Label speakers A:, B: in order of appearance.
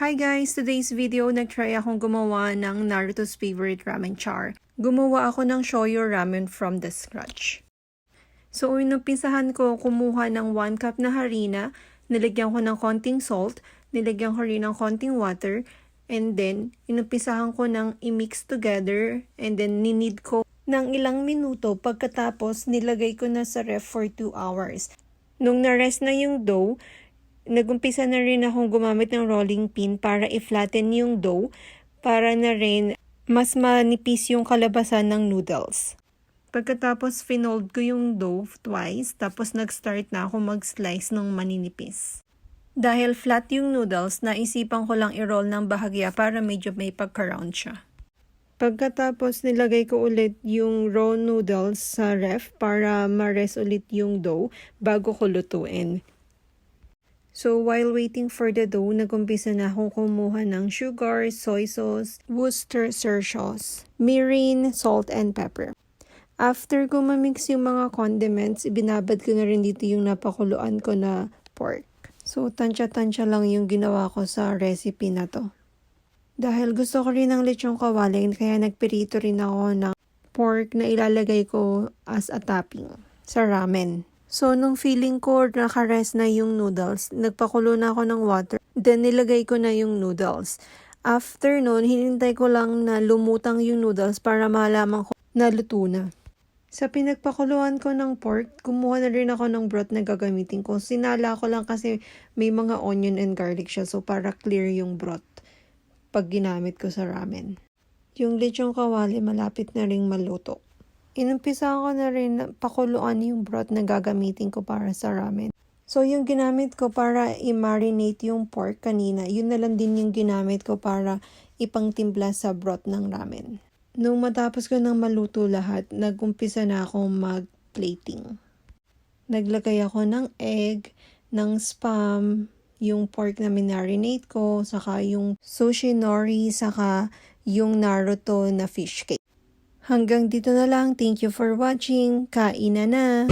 A: Hi guys! Today's video, nagtry akong gumawa ng Naruto's favorite ramen char. Gumawa ako ng shoyu ramen from the scratch. So, inumpisahan ko kumuha ng 1 cup na harina, nilagyan ko ng konting salt, nilagyan ko rin ng konting water, and then, inumpisahan ko ng i-mix together, and then ninid ko ng ilang minuto. Pagkatapos, nilagay ko na sa ref for 2 hours. Nung na-rest na yung dough, nagumpisa na rin akong gumamit ng rolling pin para i-flatten yung dough para na rin mas manipis yung kalabasan ng noodles. Pagkatapos finold ko yung dough twice, tapos nag-start na ako mag-slice ng maninipis. Dahil flat yung noodles, naisipan ko lang i-roll ng bahagya para medyo may pagka-round siya. Pagkatapos nilagay ko ulit yung raw noodles sa ref para ma-rest ulit yung dough bago ko lutuin. So, while waiting for the dough, nagumpisa na akong kumuha ng sugar, soy sauce, Worcestershire sauce, mirin, salt, and pepper. After ko ma-mix yung mga condiments, ibinabad ko na rin dito yung napakuluan ko na pork. So, tansya-tansya lang yung ginawa ko sa recipe na to. Dahil gusto ko rin ng lechong kawali, kaya nagpirito rin ako ng pork na ilalagay ko as a topping sa ramen. So, nung feeling ko naka-rest na yung noodles, nagpakulo na ako ng water. Then, nilagay ko na yung noodles. After nun, hinintay ko lang na lumutang yung noodles para malaman ko na luto na. Sa pinagpakuluan ko ng pork, kumuha na rin ako ng broth na gagamitin ko. Sinala ko lang kasi may mga onion and garlic siya. So, para clear yung broth pag ginamit ko sa ramen. Yung lechong kawali, malapit na ring maluto. Inumpisa ko na rin pakuluan yung broth na gagamitin ko para sa ramen. So, yung ginamit ko para i-marinate yung pork kanina, yun na lang din yung ginamit ko para ipangtimpla sa broth ng ramen. Nung matapos ko nang maluto lahat, nagumpisa na akong mag-plating. Naglagay ako ng egg, ng spam, yung pork na minarinate ko, saka yung sushi nori, saka yung Naruto na fish cake. Hanggang dito na lang. Thank you for watching. Kain na!